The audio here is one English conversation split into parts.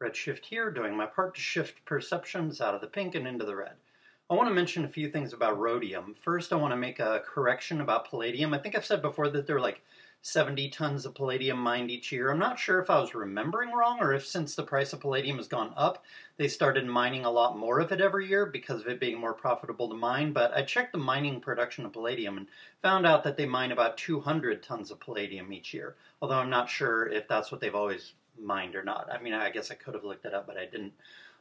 Redshift here, doing my part to shift perceptions out of the pink and into the red. I want to mention a few things about rhodium. First, I want to make a correction about palladium. I think I've said before that there are like 70 tons of palladium mined each year. I'm not sure if I was remembering wrong or if since the price of palladium has gone up, they started mining a lot more of it every year because of it being more profitable to mine. But I checked the mining production of palladium and found out that they mine about 200 tons of palladium each year, although I'm not sure if that's what they've always mined or not. I mean, I guess I could have looked it up, but I didn't.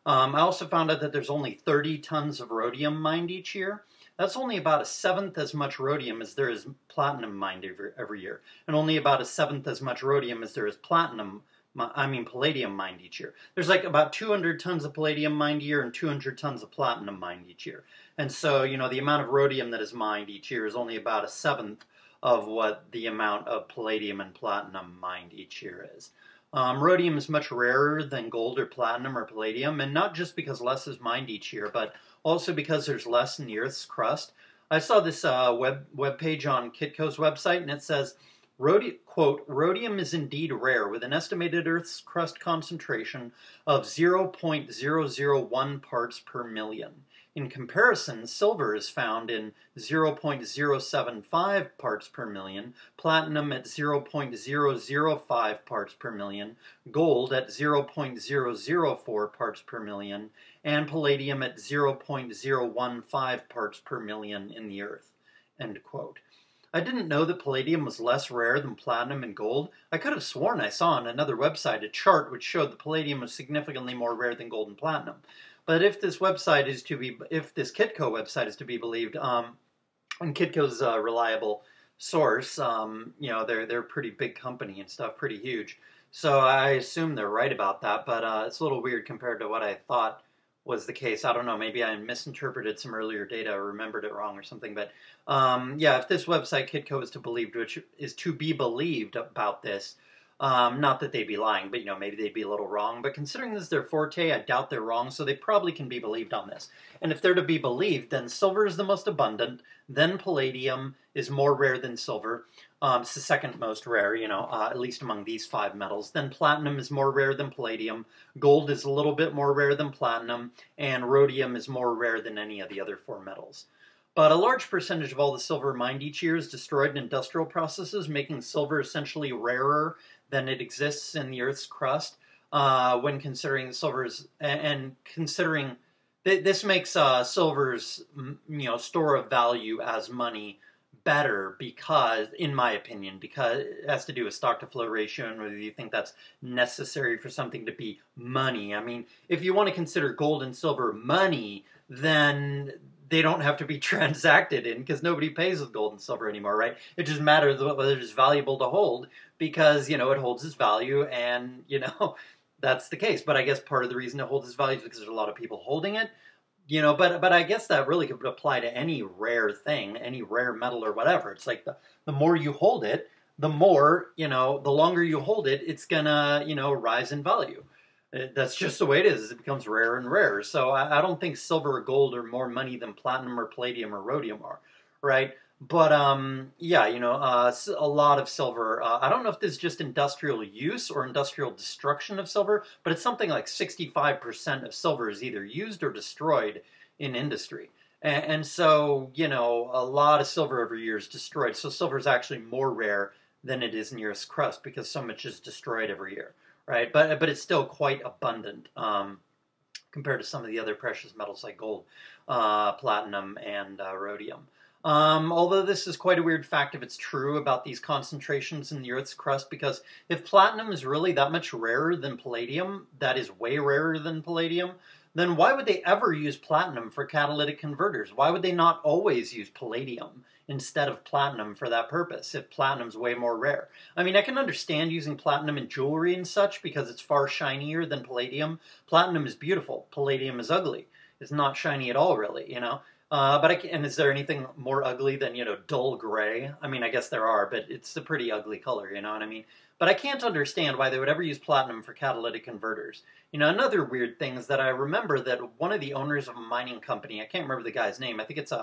I also found out that there's only 30 tons of rhodium mined each year. That's only about a seventh as much rhodium as there is platinum mined every year, and only about a seventh as much rhodium as there is palladium mined each year. There's like about 200 tons of palladium mined a year and 200 tons of platinum mined each year. And so, the amount of rhodium that is mined each year is only about a seventh of what the amount of palladium and platinum mined each year is. Rhodium is much rarer than gold or platinum or palladium, and not just because less is mined each year, but also because there's less in the Earth's crust. I saw this web page on Kitco's website, and it says, quote, "Rhodium is indeed rare, with an estimated Earth's crust concentration of 0.001 parts per million. In comparison, silver is found in 0.075 parts per million, platinum at 0.005 parts per million, gold at 0.004 parts per million, and palladium at 0.015 parts per million in the Earth." End quote. I didn't know that palladium was less rare than platinum and gold. I could have sworn I saw on another website a chart which showed that palladium was significantly more rare than gold and platinum. But if this Kitco website is to be believed, and Kitco's a reliable source, they're a pretty big company and stuff, pretty huge. So I assume they're right about that, but it's a little weird compared to what I thought was the case. I don't know, maybe I misinterpreted some earlier data or remembered it wrong or something, but if this website Kitco is to be believed about this, not that they'd be lying, but maybe they'd be a little wrong. But considering this is their forte, I doubt they're wrong, so they probably can be believed on this. And if they're to be believed, then silver is the most abundant, then palladium is more rare than silver. It's the second most rare, at least among these five metals. Then platinum is more rare than palladium, gold is a little bit more rare than platinum, and rhodium is more rare than any of the other four metals. But a large percentage of all the silver mined each year is destroyed in industrial processes, making silver essentially rarer than it exists in the Earth's crust. When considering silver's and considering this makes silver's store of value as money better because, in my opinion, because it has to do with stock to flow ratio and whether you think that's necessary for something to be money. I mean, if you want to consider gold and silver money, then they don't have to be transacted in because nobody pays with gold and silver anymore, right? It just matters whether it's valuable to hold because, it holds its value and, that's the case. But I guess part of the reason it holds its value is because there's a lot of people holding it, but I guess that really could apply to any rare thing, any rare metal or whatever. It's like the more you hold it, the more, the longer you hold it, it's gonna, rise in value. That's just the way it is. It becomes rarer and rarer. So I don't think silver or gold are more money than platinum or palladium or rhodium are, right? But a lot of silver. I don't know if this is just industrial use or industrial destruction of silver, but it's something like 65% of silver is either used or destroyed in industry. And so, a lot of silver every year is destroyed. So silver is actually more rare than it is in the Earth's crust because so much is destroyed every year. Right, but it's still quite abundant compared to some of the other precious metals like gold, platinum, and rhodium. Although this is quite a weird fact if it's true about these concentrations in the Earth's crust, because if platinum is really that much rarer than palladium, that is way rarer than palladium, then why would they ever use platinum for catalytic converters? Why would they not always use palladium instead of platinum for that purpose if platinum's way more rare? I mean, I can understand using platinum in jewelry and such because it's far shinier than palladium. Platinum is beautiful. Palladium is ugly. It's not shiny at all, really, and is there anything more ugly than, dull gray? I mean, I guess there are, but it's a pretty ugly color, you know what I mean? But I can't understand why they would ever use platinum for catalytic converters. Another weird thing is that I remember that one of the owners of a mining company, I can't remember the guy's name, I think it's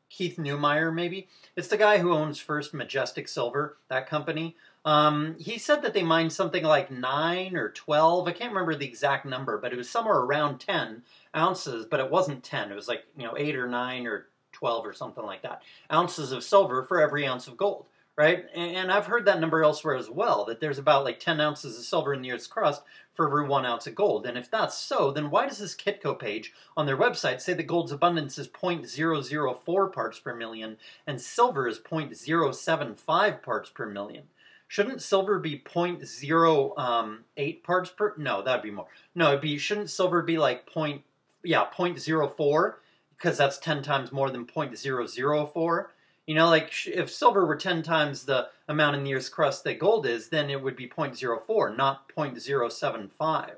Keith Neumeyer, maybe. It's the guy who owns First Majestic Silver, that company. He said that they mined something like 9 or 12. I can't remember the exact number, but it was somewhere around 10 ounces, but it wasn't 10. It was like, 8 or 9 or 12 or something like that. Ounces of silver for every ounce of gold, right? And I've heard that number elsewhere as well, that there's about like 10 ounces of silver in the Earth's crust for every 1 ounce of gold. And if that's so, then why does this Kitco page on their website say that gold's abundance is 0.004 parts per million and silver is 0.075 parts per million? Shouldn't silver be 0.08 parts per? No, that'd be more. No, shouldn't silver be like 0.04? Because that's 10 times more than 0.004. Like if silver were 10 times the amount in the Earth's crust that gold is, then it would be 0.04, not 0.075.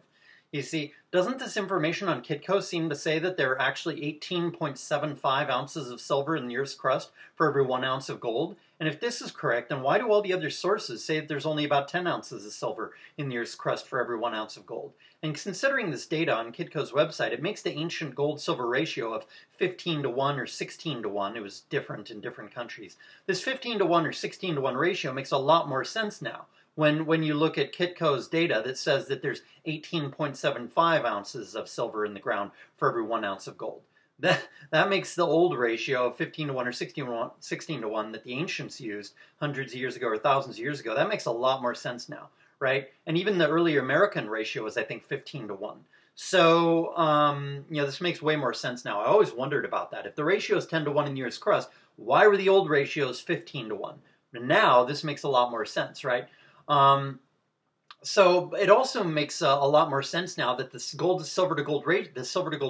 You see, doesn't this information on Kitco seem to say that there are actually 18.75 ounces of silver in the Earth's crust for every 1 ounce of gold? And if this is correct, then why do all the other sources say that there's only about 10 ounces of silver in the Earth's crust for every 1 ounce of gold? And considering this data on Kitco's website, it makes the ancient gold-silver ratio of 15 to 1 or 16 to 1. It was different in different countries. This 15 to 1 or 16 to 1 ratio makes a lot more sense now. When you look at Kitco's data that says that there's 18.75 ounces of silver in the ground for every 1 ounce of gold. That makes the old ratio of 15 to 1 or 16 to 1 that the ancients used hundreds of years ago or thousands of years ago, that makes a lot more sense now, right? And even the earlier American ratio was, I think, 15 to 1. So, this makes way more sense now. I always wondered about that. If the ratio is 10 to 1 in the Earth's crust, why were the old ratios 15 to 1? But now, this makes a lot more sense, right? So it also makes a lot more sense now that the silver to gold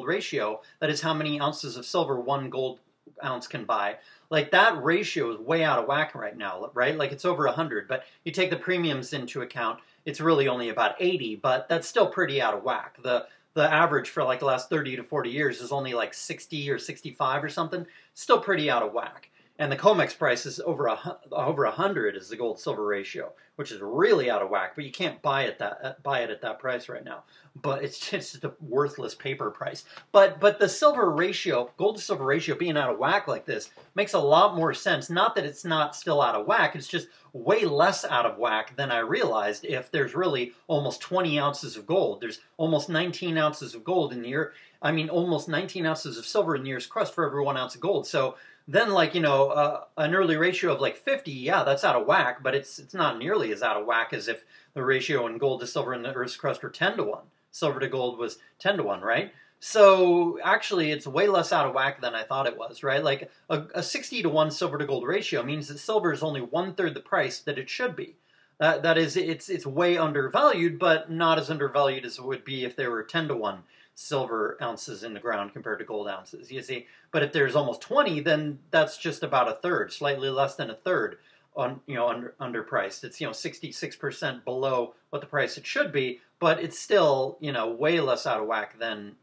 ratio, that is how many ounces of silver 1 gold ounce can buy, like that ratio is way out of whack right now, right? Like it's over 100, but you take the premiums into account, it's really only about 80, but that's still pretty out of whack. The average for like the last 30 to 40 years is only like 60 or 65 or something, still pretty out of whack. And the COMEX price is over 100 is the gold-silver ratio, which is really out of whack. But you can't buy it at that price right now. But it's just a worthless paper price. But the silver ratio, gold-to-silver ratio being out of whack like this makes a lot more sense. Not that it's not still out of whack. It's just way less out of whack than I realized if there's really almost 20 ounces of gold. There's almost 19 ounces of gold in the Earth. I mean, almost 19 ounces of silver in the Earth's crust for every 1 ounce of gold. So then, like, an early ratio of like 50, yeah, that's out of whack, but it's not nearly as out of whack as if the ratio in gold to silver in the Earth's crust were 10 to 1. Silver to gold was 10 to 1, right? So actually, it's way less out of whack than I thought it was, right? Like a 60 to 1 silver to gold ratio means that silver is only 1/3 the price that it should be. That is, it's way undervalued, but not as undervalued as it would be if there were 10 to 1 silver ounces in the ground compared to gold ounces, you see. But if there's almost 20, then that's just about a third, slightly less than a third, underpriced. It's 66% below what the price it should be, but it's still way less out of whack than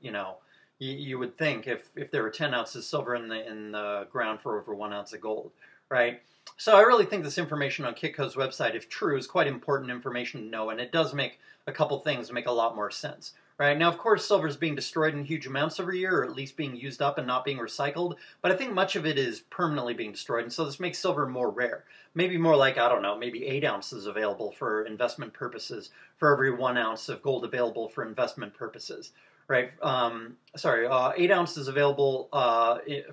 you would think if there were 10 ounces of silver in the ground for over 1 ounce of gold, right? So I really think this information on Kitco's website, if true, is quite important information to know, and it does make a couple things make a lot more sense. Right, now, of course, silver is being destroyed in huge amounts every year, or at least being used up and not being recycled, but I think much of it is permanently being destroyed, and so this makes silver more rare. Maybe more like, I don't know, maybe 8 ounces available for investment purposes for every 1 ounce of gold available for investment purposes. Right, 8 ounces available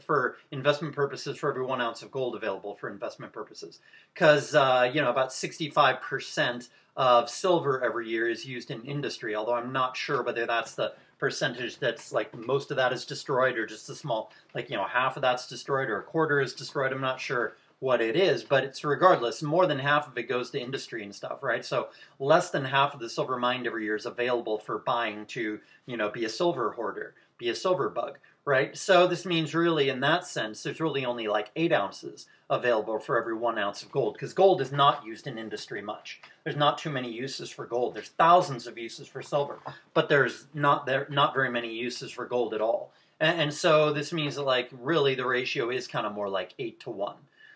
for investment purposes for every 1 ounce of gold available for investment purposes. Because, about 65% of silver every year is used in industry, although I'm not sure whether that's the percentage that's like most of that is destroyed or just a small, half of that's destroyed or a quarter is destroyed. I'm not sure what it is, but it's regardless, more than half of it goes to industry and stuff, right? So less than half of the silver mined every year is available for buying to, be a silver hoarder, be a silver bug, right? So this means really in that sense, there's really only like 8 ounces available for every 1 ounce of gold, because gold is not used in industry much. There's not too many uses for gold. There's thousands of uses for silver, but there's not very many uses for gold at all. And so this means that really the ratio is kind of more like 8 to 1.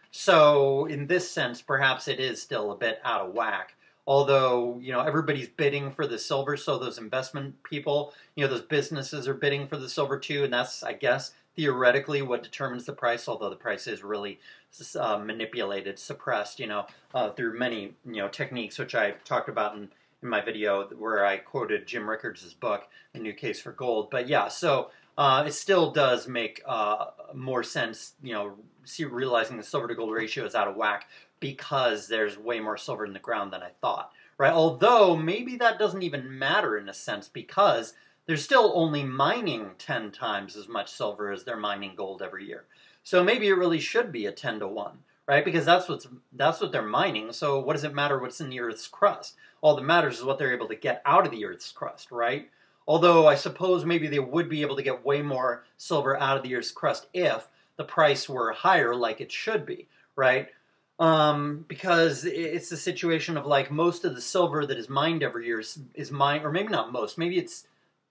So in this sense, perhaps it is still a bit out of whack. Although, everybody's bidding for the silver, so those investment people, those businesses are bidding for the silver too, and that's, I guess, theoretically what determines the price, although the price is really manipulated, suppressed, through many, techniques, which I talked about in my video where I quoted Jim Rickards' book, The New Case for Gold. But yeah, so it still does make more sense, realizing the silver to gold ratio is out of whack because there's way more silver in the ground than I thought, right? Although maybe that doesn't even matter in a sense because they're still only mining 10 times as much silver as they're mining gold every year. So maybe it really should be a 10 to 1, right? Because that's what they're mining. So what does it matter what's in the Earth's crust? All that matters is what they're able to get out of the Earth's crust, right? Although I suppose maybe they would be able to get way more silver out of the Earth's crust if the price were higher like it should be, right? Because it's the situation of like most of the silver that is mined every year is mined, or maybe not most, maybe it's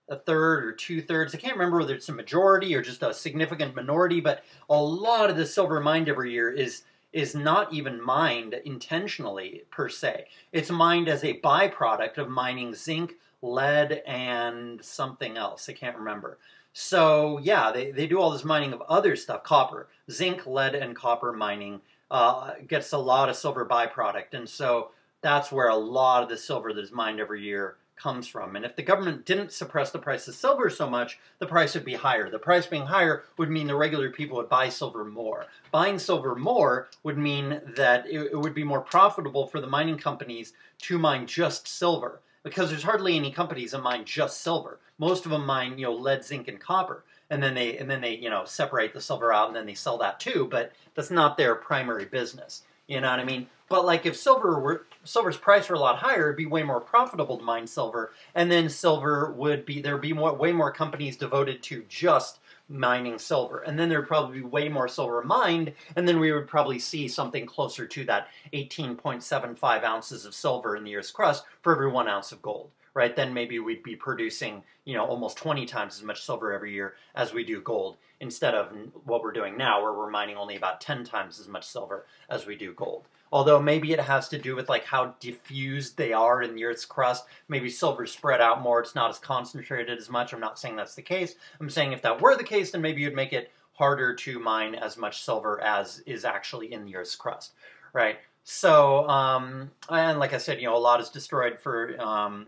a third or 2/3. I can't remember whether it's a majority or just a significant minority, but a lot of the silver mined every year is not even mined intentionally per se. It's mined as a byproduct of mining zinc, lead, and something else. I can't remember. So yeah, they do all this mining of other stuff, copper, zinc, lead, and copper mining gets a lot of silver byproduct. And so that's where a lot of the silver that is mined every year comes from. And if the government didn't suppress the price of silver so much, the price would be higher. The price being higher would mean the regular people would buy silver more. Buying silver more would mean that it would be more profitable for the mining companies to mine just silver, because there's hardly any companies that mine just silver. Most of them mine, lead, zinc, and copper. And then they separate the silver out and then they sell that too, but that's not their primary business. You know what I mean? But like if silver's price were a lot higher, it'd be way more profitable to mine silver, and then there'd be way more companies devoted to just mining silver, and then there'd probably be way more silver mined, and then we would probably see something closer to that 18.75 ounces of silver in the Earth's crust for every 1 ounce of gold. Right, then maybe we'd be producing, almost 20 times as much silver every year as we do gold, instead of what we're doing now, where we're mining only about 10 times as much silver as we do gold. Although maybe it has to do with like how diffused they are in the Earth's crust. Maybe silver's spread out more, it's not as concentrated as much. I'm not saying that's the case. I'm saying if that were the case, then maybe you'd make it harder to mine as much silver as is actually in the Earth's crust, right? So, and like I said, a lot is destroyed for,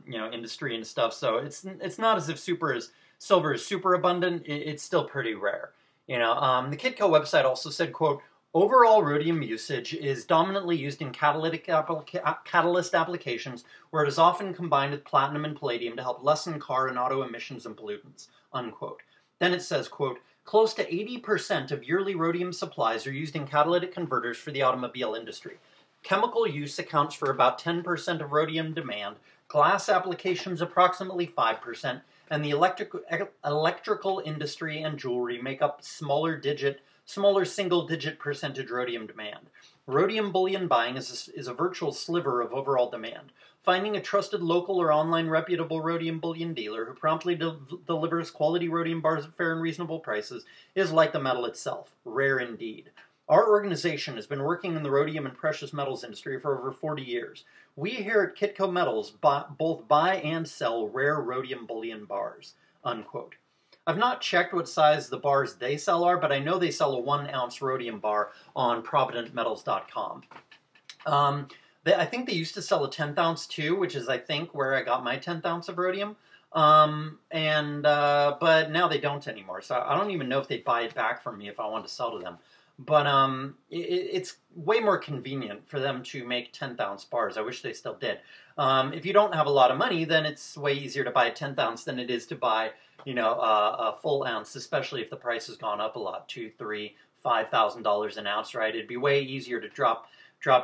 industry and stuff. So it's not as if silver is super abundant. It's still pretty rare. The Kitco website also said, quote, overall rhodium usage is dominantly used in catalyst applications where it is often combined with platinum and palladium to help lessen car and auto emissions and pollutants, unquote. Then it says, quote, close to 80% of yearly rhodium supplies are used in catalytic converters for the automobile industry. Chemical use accounts for about 10% of rhodium demand, glass applications approximately 5%, and the electrical industry and jewelry make up smaller single-digit percentage rhodium demand. Rhodium bullion buying is a virtual sliver of overall demand. Finding a trusted local or online reputable rhodium bullion dealer who promptly delivers quality rhodium bars at fair and reasonable prices is like the metal itself, rare indeed. Our organization has been working in the rhodium and precious metals industry for over 40 years. We here at Kitco Metals both buy and sell rare rhodium bullion bars, unquote. I've not checked what size the bars they sell are, but I know they sell a 1 ounce rhodium bar on providentmetals.com. I think they used to sell a 10th ounce too, which is I think where I got my 10th ounce of rhodium. But now they don't anymore. So I don't even know if they'd buy it back from me if I wanted to sell to them. But it's way more convenient for them to make 10th ounce bars. I wish they still did. If you don't have a lot of money, then it's way easier to buy a 10th ounce than it is to buy, a full ounce, especially if the price has gone up a lot, $2,000, $3,000, $5,000 an ounce, right? It'd be way easier to drop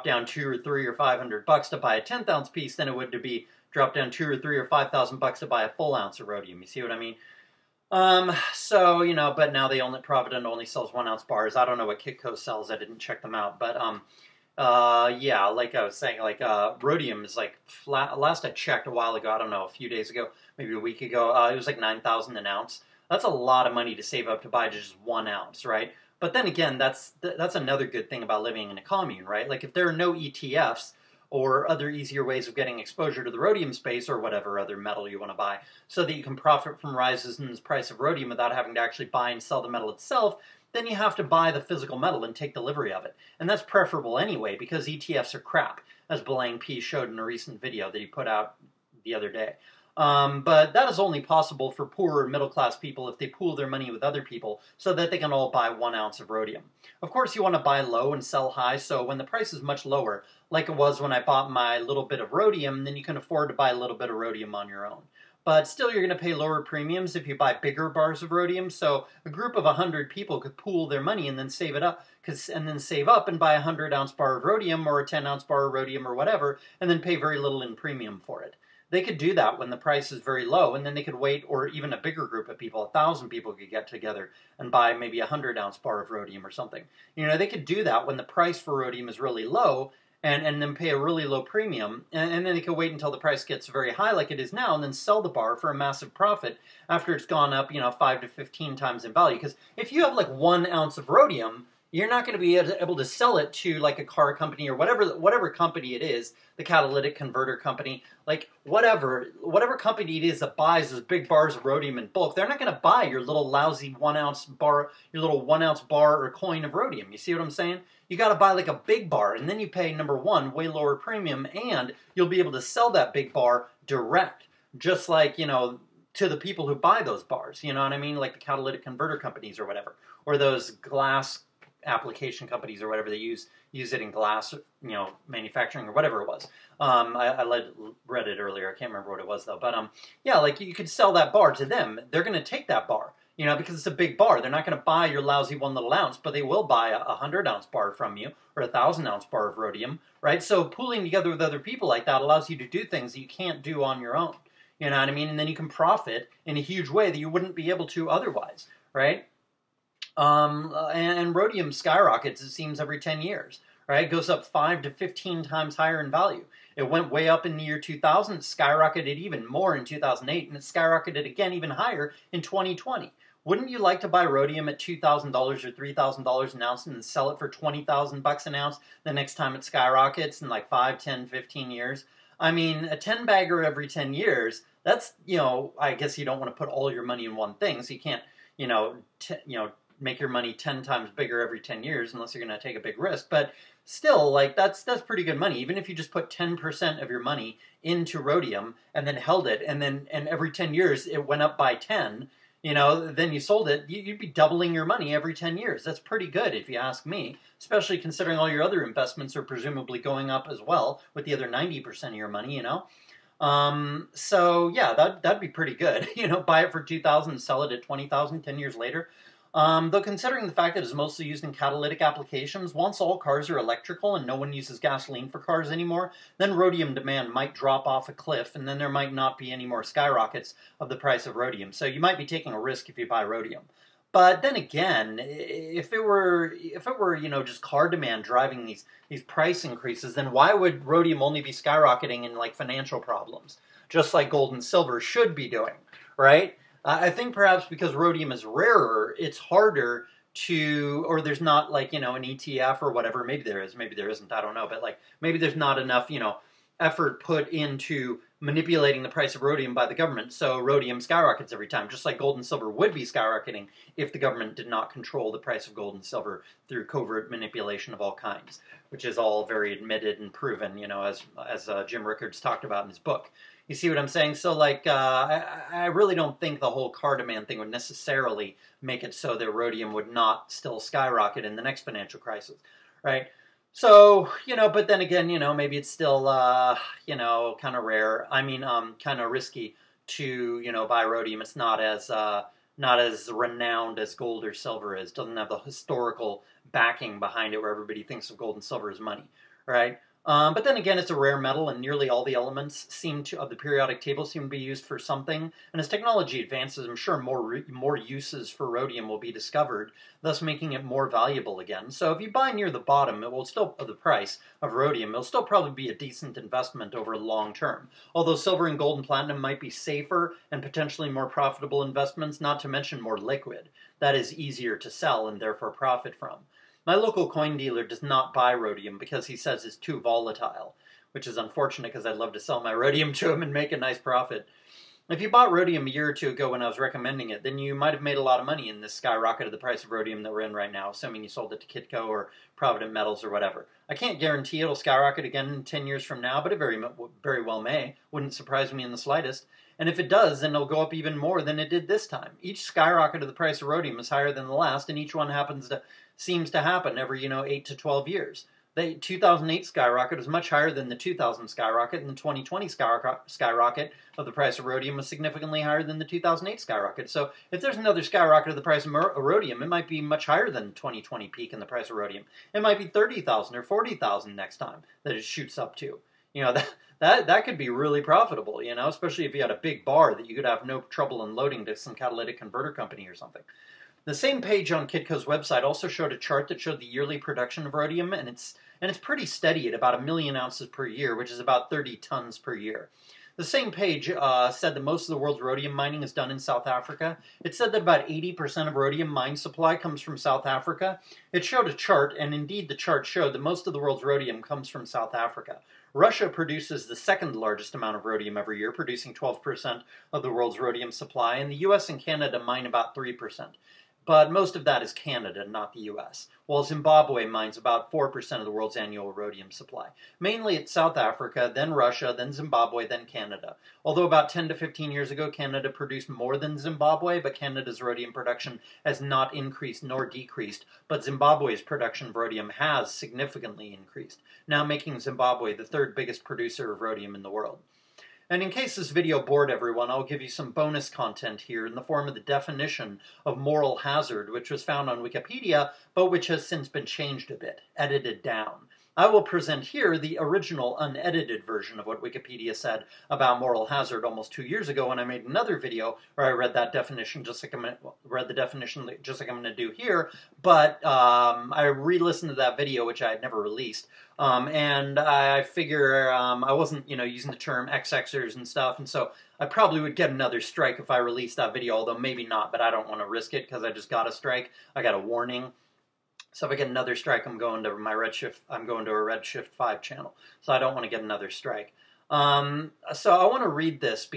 down $200 or $300 or $500 to buy a 10th ounce piece than it would to be drop down $2,000 or $3,000 or $5,000 to buy a full ounce of rhodium. You see what I mean? But now Provident only sells 1 ounce bars. I don't know what Kitco sells. I didn't check them out. But, yeah, like I was saying, rhodium is like flat. Last I checked a while ago, I don't know, a few days ago, maybe a week ago, it was like $9,000 an ounce. That's a lot of money to save up to buy just 1 ounce, right? But then again, that's another good thing about living in a commune, right? Like if there are no ETFs, or other easier ways of getting exposure to the rhodium space or whatever other metal you want to buy, so that you can profit from rises in the price of rhodium without having to actually buy and sell the metal itself, then you have to buy the physical metal and take delivery of it. And that's preferable anyway, because ETFs are crap, as Belang P showed in a recent video that he put out the other day. But that is only possible for poorer middle-class people if they pool their money with other people so that they can all buy 1 ounce of rhodium. Of course, you want to buy low and sell high, so when the price is much lower, like it was when I bought my little bit of rhodium, then you can afford to buy a little bit of rhodium on your own. But still, you're going to pay lower premiums if you buy bigger bars of rhodium, so a group of 100 people could pool their money and then save it up, and then save up and buy a 100-ounce bar of rhodium or a 10-ounce bar of rhodium or whatever, and then pay very little in premium for it. They could do that when the price is very low, and then they could wait, or even a bigger group of people, 1,000 people could get together and buy maybe a 100-ounce bar of rhodium or something. You know, they could do that when the price for rhodium is really low, and then pay a really low premium, and then they could wait until the price gets very high like it is now, and then sell the bar for a massive profit after it's gone up, 5 to 15 times in value. Because if you have like 1 ounce of rhodium, you're not going to be able to sell it to like a car company or whatever company it is, the catalytic converter company, like whatever company it is that buys those big bars of rhodium in bulk. They're not going to buy your little lousy 1 ounce bar, your little 1 ounce bar or coin of rhodium. You see what I'm saying? You got to buy like a big bar, and then you pay, number one, way lower premium, and you'll be able to sell that big bar direct, just like, to the people who buy those bars. You know what I mean? Like the catalytic converter companies or whatever, or those glass application companies or whatever, they use it in glass, manufacturing or whatever it was. I read it earlier. I can't remember what it was though. But yeah, like you could sell that bar to them. They're going to take that bar, because it's a big bar. They're not going to buy your lousy 1 little ounce, but they will buy a 100-ounce bar from you or a 1,000-ounce bar of rhodium, right? So pooling together with other people like that allows you to do things that you can't do on your own. You know what I mean? And then you can profit in a huge way that you wouldn't be able to otherwise, right? And rhodium skyrockets, it seems, every 10 years, right? It goes up 5 to 15 times higher in value. It went way up in the year 2000, it skyrocketed even more in 2008, and it skyrocketed again even higher in 2020. Wouldn't you like to buy rhodium at $2,000 or $3,000 an ounce and then sell it for $20,000 an ounce the next time it skyrockets in like 5, 10, 15 years? I mean, a 10-bagger every 10 years, that's, I guess you don't want to put all your money in one thing, so you can't, make your money 10 times bigger every 10 years unless you're going to take a big risk. But still, like, that's pretty good money. Even if you just put 10% of your money into rhodium and then held it, and every 10 years it went up by 10, then you sold it, you'd be doubling your money every 10 years. That's pretty good if you ask me, especially considering all your other investments are presumably going up as well with the other 90% of your money, So yeah, that'd be pretty good. Buy it for $2,000 and sell it at $20,000 10 years later. Though considering the fact that it's mostly used in catalytic applications, once all cars are electrical and no one uses gasoline for cars anymore, then rhodium demand might drop off a cliff, and then there might not be any more skyrockets of the price of rhodium. So you might be taking a risk if you buy rhodium. But then again, if it were just car demand driving these price increases, then why would rhodium only be skyrocketing in like financial problems, just like gold and silver should be doing, right? I think perhaps because rhodium is rarer, it's harder to, or there's not like, an ETF or whatever. Maybe there is, maybe there isn't, I don't know. But like, maybe there's not enough, effort put into manipulating the price of rhodium by the government. So rhodium skyrockets every time, just like gold and silver would be skyrocketing if the government did not control the price of gold and silver through covert manipulation of all kinds, which is all very admitted and proven, as Jim Rickards talked about in his book. You see what I'm saying? So, like, I really don't think the whole car demand thing would necessarily make it so that rhodium would not still skyrocket in the next financial crisis, right? So, but then again, maybe it's still, kind of rare. I mean, kind of risky to, buy rhodium. It's not as renowned as gold or silver is. Doesn't have the historical backing behind it where everybody thinks of gold and silver as money, right? But then again, it's a rare metal, and nearly all the elements of the periodic table seem to be used for something. And as technology advances, I'm sure more uses for rhodium will be discovered, thus making it more valuable again. So if you buy near the bottom, of the price of rhodium, it'll still probably be a decent investment over the long term. Although silver and gold and platinum might be safer and potentially more profitable investments, not to mention more liquid. That is easier to sell and therefore profit from. My local coin dealer does not buy rhodium because he says it's too volatile, which is unfortunate because I'd love to sell my rhodium to him and make a nice profit. If you bought rhodium a year or two ago when I was recommending it, then you might have made a lot of money in this skyrocket of the price of rhodium that we're in right now, assuming you sold it to Kitco or Provident Metals or whatever. I can't guarantee it'll skyrocket again in 10 years from now, but it very well may. Wouldn't surprise me in the slightest. And if it does, then it'll go up even more than it did this time. Each skyrocket of the price of rhodium is higher than the last, and each one seems to happen every, 8 to 12 years. The 2008 skyrocket was much higher than the 2000 skyrocket, and the 2020 skyrocket of the price of rhodium was significantly higher than the 2008 skyrocket. So if there's another skyrocket of the price of rhodium, it might be much higher than the 2020 peak in the price of rhodium. It might be 30,000 or 40,000 next time that it shoots up to. That could be really profitable, especially if you had a big bar that you could have no trouble unloading to some catalytic converter company or something. The same page on Kitco's website also showed a chart that showed the yearly production of rhodium, and it's pretty steady at about 1 million ounces per year, which is about 30 tons per year. The same page said that most of the world's rhodium mining is done in South Africa. It said that about 80% of rhodium mine supply comes from South Africa. It showed a chart, and indeed the chart showed that most of the world's rhodium comes from South Africa. Russia produces the second largest amount of rhodium every year, producing 12% of the world's rhodium supply, and the US and Canada mine about 3%. But most of that is Canada, not the U.S., while Zimbabwe mines about 4% of the world's annual rhodium supply. Mainly it's South Africa, then Russia, then Zimbabwe, then Canada. Although about 10 to 15 years ago, Canada produced more than Zimbabwe, but Canada's rhodium production has not increased nor decreased, but Zimbabwe's production of rhodium has significantly increased, now making Zimbabwe the third biggest producer of rhodium in the world. And in case this video bored everyone, I'll give you some bonus content here in the form of the definition of moral hazard, which was found on Wikipedia, but which has since been changed a bit, edited down. I will present here the original unedited version of what Wikipedia said about moral hazard almost 2 years ago when I made another video where I read that definition just like I'm going to do here, but I re-listened to that video, which I had never released, and I figure I wasn't, using the term XXers and stuff, and so I probably would get another strike if I released that video, although maybe not, but I don't want to risk it because I just got a strike. I got a warning. So if I get another strike, I'm going to a Redshift 5 channel. So I don't want to get another strike. So I want to read this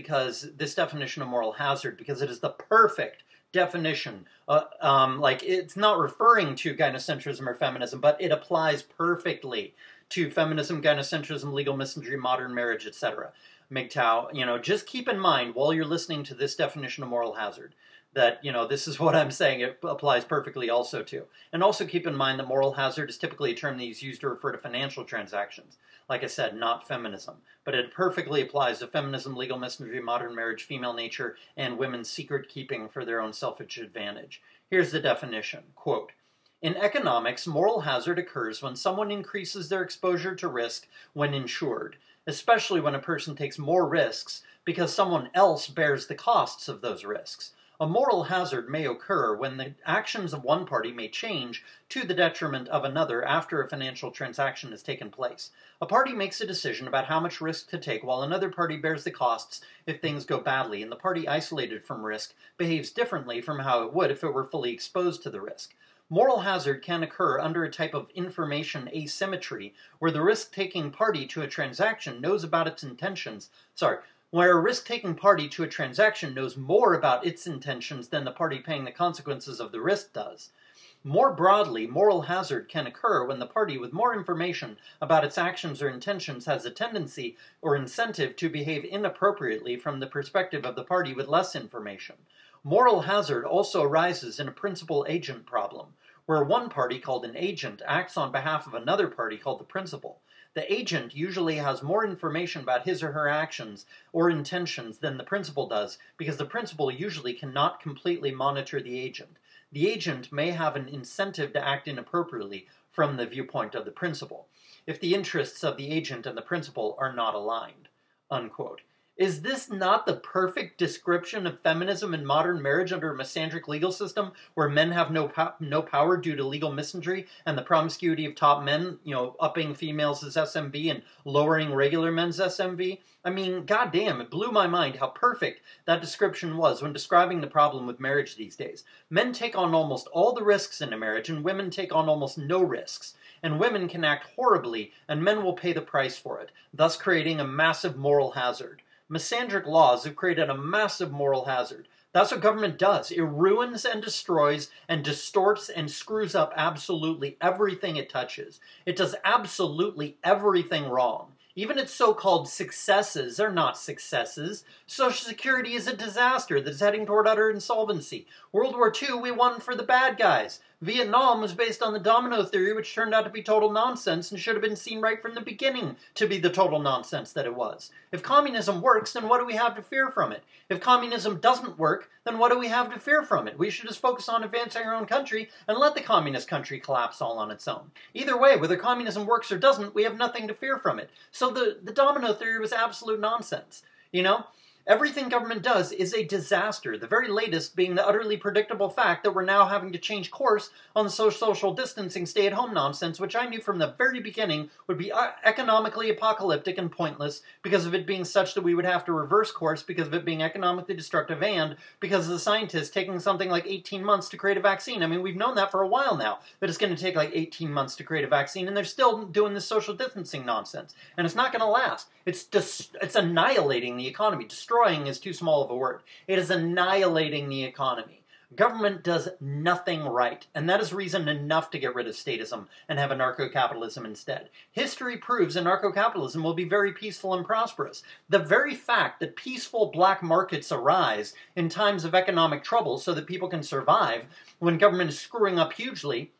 definition of moral hazard, because it is the perfect definition. It's not referring to gynocentrism or feminism, but it applies perfectly to feminism, gynocentrism, legal misandry, modern marriage, etc. MGTOW, just keep in mind while you're listening to this definition of moral hazard that, this is what I'm saying it applies perfectly also to. And also keep in mind that moral hazard is typically a term that is used to refer to financial transactions. Like I said, not feminism. But it perfectly applies to feminism, legal misandry, modern marriage, female nature, and women's secret keeping for their own selfish advantage. Here's the definition. Quote, "In economics, moral hazard occurs when someone increases their exposure to risk when insured, especially when a person takes more risks because someone else bears the costs of those risks. A moral hazard may occur when the actions of one party may change to the detriment of another after a financial transaction has taken place. A party makes a decision about how much risk to take while another party bears the costs if things go badly, and the party isolated from risk behaves differently from how it would if it were fully exposed to the risk. Moral hazard can occur under a type of information asymmetry where the risk-taking party to a transaction knows about its intentions. Where a risk-taking party to a transaction knows more about its intentions than the party paying the consequences of the risk does. More broadly, moral hazard can occur when the party with more information about its actions or intentions has a tendency or incentive to behave inappropriately from the perspective of the party with less information. Moral hazard also arises in a principal-agent problem, where one party called an agent acts on behalf of another party called the principal. The agent usually has more information about his or her actions or intentions than the principal does, because the principal usually cannot completely monitor the agent. The agent may have an incentive to act inappropriately from the viewpoint of the principal, if the interests of the agent and the principal are not aligned." Unquote. Is this not the perfect description of feminism and modern marriage under a misandric legal system where men have no power due to legal misandry and the promiscuity of top men, upping females as SMV and lowering regular men's SMV? I mean, goddamn, it blew my mind how perfect that description was when describing the problem with marriage these days. Men take on almost all the risks in a marriage and women take on almost no risks. and women can act horribly, and men will pay the price for it, thus creating a massive moral hazard. Misandric laws have created a massive moral hazard. That's what government does. It ruins and destroys and distorts and screws up absolutely everything it touches. It does absolutely everything wrong. Even its so-called successes are not successes. Social Security is a disaster that is heading toward utter insolvency. World War II, we won for the bad guys. Vietnam was based on the domino theory, which turned out to be total nonsense and should have been seen right from the beginning to be the total nonsense that it was. If communism works, then what do we have to fear from it? If communism doesn't work, then what do we have to fear from it? We should just focus on advancing our own country and let the communist country collapse all on its own. Either way, whether communism works or doesn't, we have nothing to fear from it. So the domino theory was absolute nonsense. You know? Everything government does is a disaster, the very latest being the utterly predictable fact that we're now having to change course on the social distancing stay-at-home nonsense, which I knew from the very beginning would be economically apocalyptic and pointless because of it being such that we would have to reverse course because of it being economically destructive and because of the scientists taking something like 18 months to create a vaccine. I mean, we've known that for a while now, that it's going to take like 18 months to create a vaccine, and they're still doing this social distancing nonsense. And it's not going to last. It's annihilating the economy. Destroying is too small of a word. It is annihilating the economy. Government does nothing right, and that is reason enough to get rid of statism and have anarcho-capitalism instead. History proves anarcho-capitalism will be very peaceful and prosperous. The very fact that peaceful black markets arise in times of economic trouble so that people can survive when government is screwing up hugely,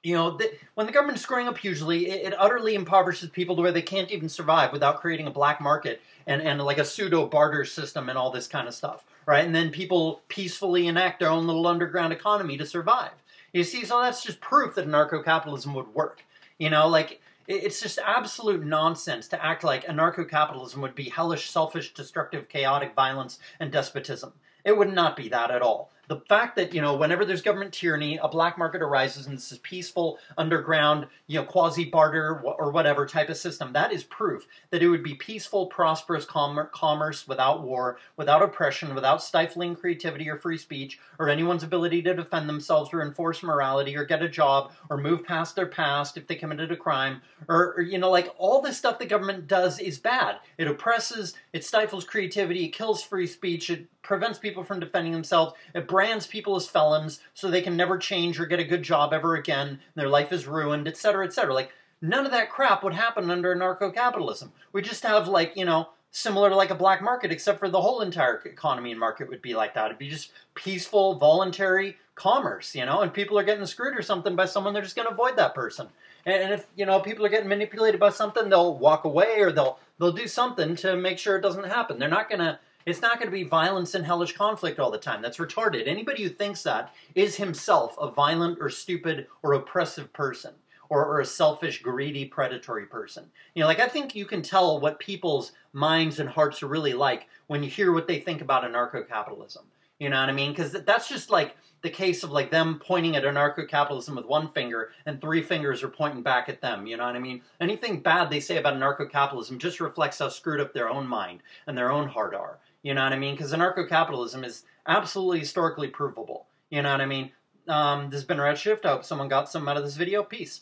you know, when the government is screwing up hugely, it utterly impoverishes people to where they can't even survive without creating a black market and like a pseudo-barter system and all this kind of stuff, right? And then people peacefully enact their own little underground economy to survive. You see, so that's just proof that anarcho-capitalism would work. You know, like, it's just absolute nonsense to act like anarcho-capitalism would be hellish, selfish, destructive, chaotic violence and despotism. It would not be that at all. The fact that, you know, whenever there's government tyranny, a black market arises and this is peaceful, underground, you know, quasi-barter or whatever type of system, that is proof that it would be peaceful, prosperous commerce without war, without oppression, without stifling creativity or free speech, or anyone's ability to defend themselves or enforce morality or get a job or move past their past if they committed a crime, or you know, like all this stuff the government does is bad. It oppresses, it stifles creativity, it kills free speech, it prevents people from defending themselves, it brands people as felons so they can never change or get a good job ever again, their life is ruined, etc., etc. Like, none of that crap would happen under anarcho-capitalism. We just have, like, you know, similar to like a black market, except for the whole entire economy and market would be like that. It'd be just peaceful, voluntary commerce, you know, and people are getting screwed or something by someone, they're just going to avoid that person. And if, you know, people are getting manipulated by something, they'll walk away or they'll do something to make sure it doesn't happen. They're not going to, it's not going to be violence and hellish conflict all the time. That's retarded. Anybody who thinks that is himself a violent or stupid or oppressive person. Or a selfish, greedy, predatory person. You know, like, I think you can tell what people's minds and hearts are really like when you hear what they think about anarcho-capitalism. You know what I mean? Because that's just like the case of like them pointing at anarcho-capitalism with one finger and three fingers are pointing back at them. You know what I mean? Anything bad they say about anarcho-capitalism just reflects how screwed up their own mind and their own heart are. You know what I mean? Because anarcho-capitalism is absolutely historically provable. You know what I mean? This has been Redshift. I hope someone got something out of this video. Peace.